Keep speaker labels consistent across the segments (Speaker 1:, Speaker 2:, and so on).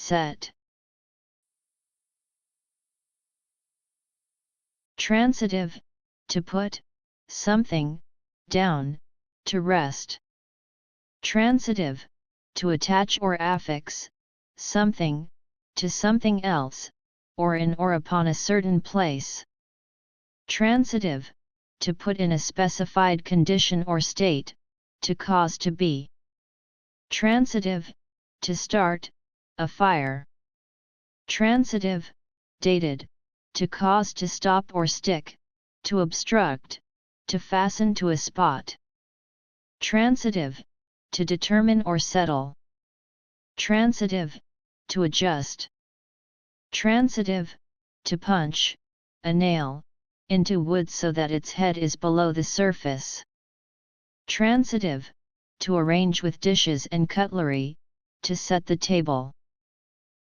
Speaker 1: set. Transitive, to put something down, to rest. Transitive, to attach or affix something to something else, or in or upon a certain place. Transitive, to put in a specified condition or state, to cause to be. Transitive, to start a fire. Transitive, dated, to cause to stop or stick, to obstruct, to fasten to a spot. Transitive, to determine or settle. Transitive, to adjust. Transitive, to punch a nail into wood so that its head is below the surface. Transitive, to arrange with dishes and cutlery, to set the table.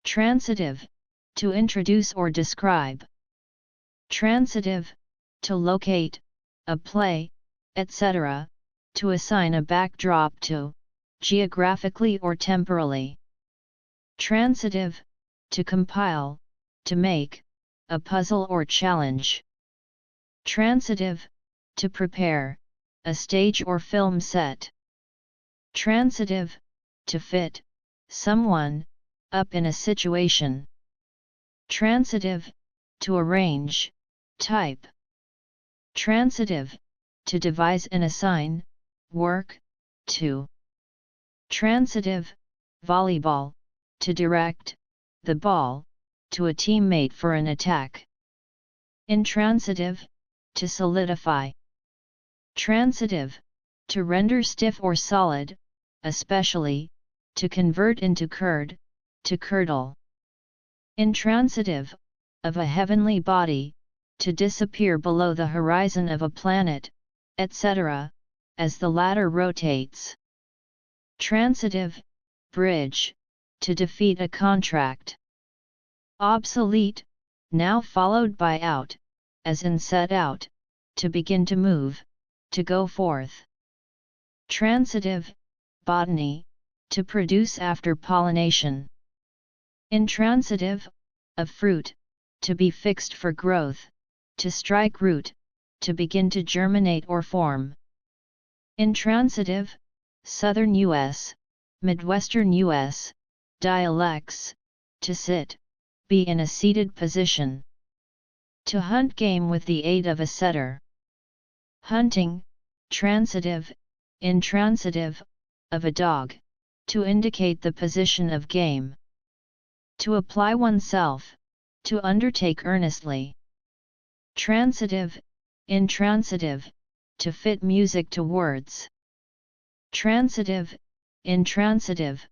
Speaker 1: Transitive, to introduce or describe. Transitive, to locate a play, etc., to assign a backdrop to, geographically or temporally. Transitive, to compile, to make a puzzle or challenge. Transitive, to prepare a stage or film set. Transitive, to fit someone up in a situation. Transitive, to arrange, type. Transitive, to devise and assign work to. Transitive, volleyball, to direct the ball to a teammate for an attack. Intransitive, to solidify. Transitive, to render stiff or solid, especially to convert into curd, to curdle. Intransitive, of a heavenly body, to disappear below the horizon of a planet, etc., as the latter rotates. Transitive, bridge, to defeat a contract. Obsolete, now followed by out, as in set out, to begin to move, to go forth. Transitive, botany, to produce after pollination. Intransitive, of fruit, to be fixed for growth, to strike root, to begin to germinate or form. Intransitive, Southern U.S., Midwestern U.S., dialects, to sit, be in a seated position. To hunt game with the aid of a setter. Hunting, transitive, intransitive, of a dog, to indicate the position of game. To apply oneself, to undertake earnestly. Transitive, intransitive, to fit music to words. Transitive, intransitive,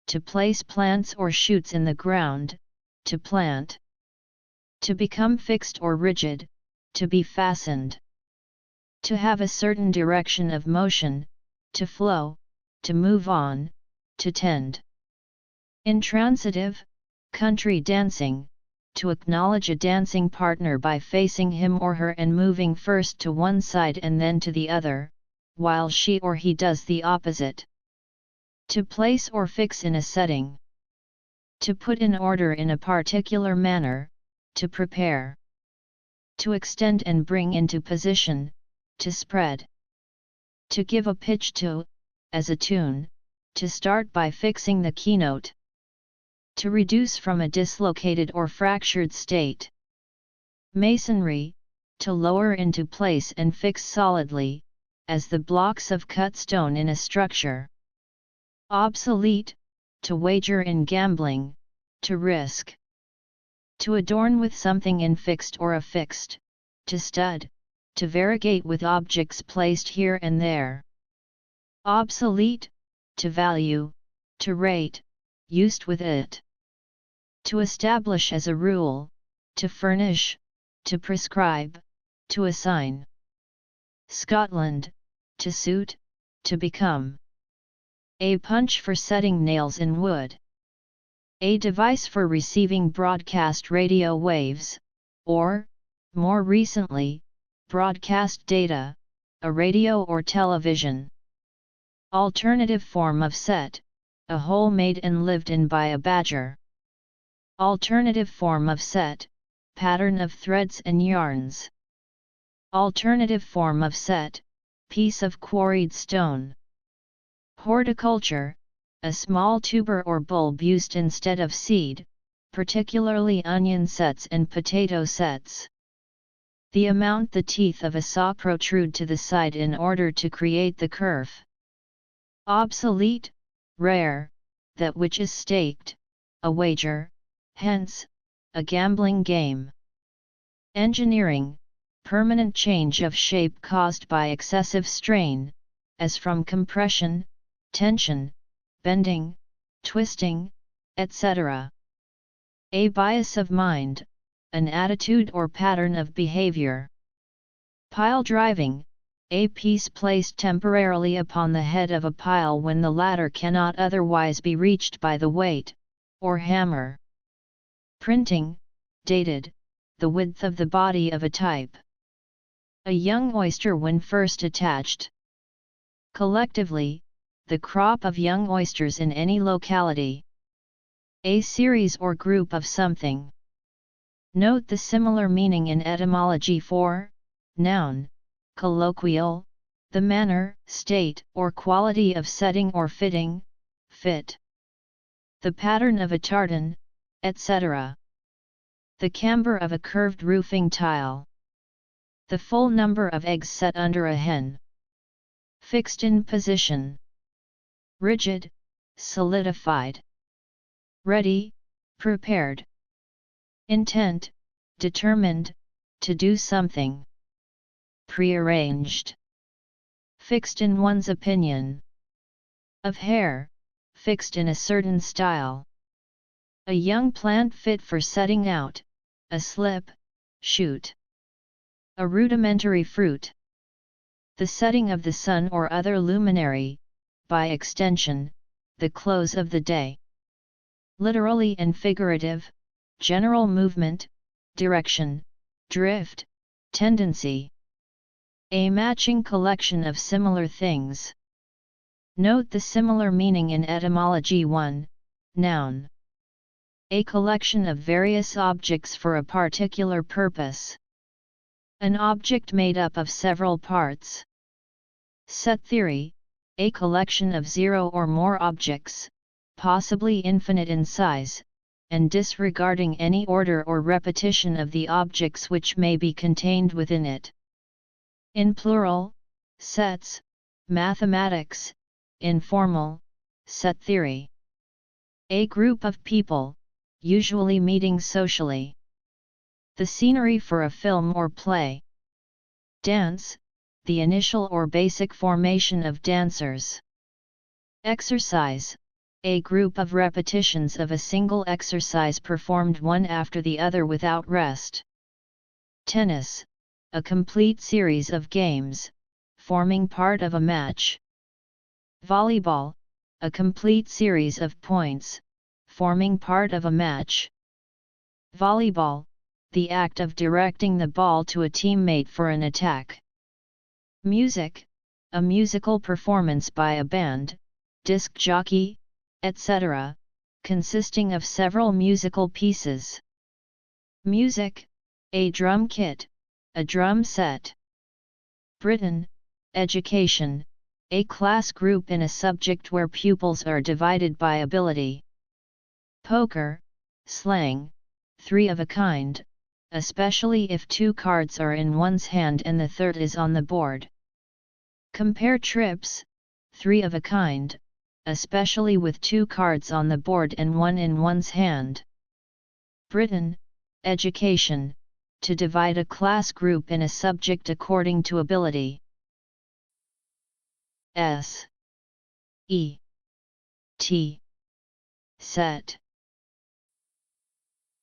Speaker 1: to place plants or shoots in the ground, to plant. To become fixed or rigid, to be fastened. To have a certain direction of motion, to flow, to move on, to tend. Intransitive, country dancing, to acknowledge a dancing partner by facing him or her and moving first to one side and then to the other, while she or he does the opposite. To place or fix in a setting. To put in order in a particular manner, to prepare. To extend and bring into position, to spread. To give a pitch to, as a tune, to start by fixing the keynote. To reduce from a dislocated or fractured state. Masonry, to lower into place and fix solidly, as the blocks of cut stone in a structure. Obsolete, to wager in gambling, to risk. To adorn with something infixed or affixed, to stud, to variegate with objects placed here and there. Obsolete, to value, to rate, used with it. To establish as a rule, to furnish, to prescribe, to assign. Scotland, to suit, to become. A punch for setting nails in wood. A device for receiving broadcast radio waves, or, more recently, broadcast data, a radio or television. Alternative form of set, a hole made and lived in by a badger. Alternative form of set, pattern of threads and yarns. Alternative form of set, piece of quarried stone. Horticulture, a small tuber or bulb used instead of seed, particularly onion sets and potato sets. The amount the teeth of a saw protrude to the side in order to create the curve. Obsolete, rare, that which is staked, a wager, hence, a gambling game. Engineering, permanent change of shape caused by excessive strain, as from compression, tension, bending, twisting, etc. A bias of mind, an attitude or pattern of behavior. Pile driving, a piece placed temporarily upon the head of a pile when the latter cannot otherwise be reached by the weight, or hammer. Printing, dated, the width of the body of a type. A young oyster when first attached. Collectively, the crop of young oysters in any locality. A series or group of something. Note the similar meaning in etymology for noun, colloquial, the manner, state, or quality of setting or fitting, fit. The pattern of a tartan, etc. The camber of a curved roofing tile. The full number of eggs set under a hen. Fixed in position. Rigid, solidified. Ready, prepared. Intent, determined, to do something. Prearranged. Fixed in one's opinion. Of hair, fixed in a certain style. A young plant fit for setting out, a slip, shoot. A rudimentary fruit. The setting of the sun or other luminary, by extension, the close of the day. Literally and figurative, general movement, direction, drift, tendency. A matching collection of similar things. Note the similar meaning in etymology 1, noun. A collection of various objects for a particular purpose. An object made up of several parts. Set theory, a collection of zero or more objects, possibly infinite in size, and disregarding any order or repetition of the objects which may be contained within it. In plural, sets, mathematics, informal, set theory. A group of people, usually meeting socially. The scenery for a film or play. Dance, the initial or basic formation of dancers. Exercise, a group of repetitions of a single exercise performed one after the other without rest. Tennis, a complete series of games, forming part of a match. Volleyball, a complete series of points, forming part of a match. Volleyball, the act of directing the ball to a teammate for an attack. Music, a musical performance by a band, disc jockey, etc., consisting of several musical pieces. Music, a drum kit, a drum set. Britain, education, a class group in a subject where pupils are divided by ability. Poker, slang, three of a kind, especially if two cards are in one's hand and the third is on the board. Compare trips, three of a kind, especially with two cards on the board and one in one's hand. Britain, education, to divide a class group in a subject according to ability. S E T set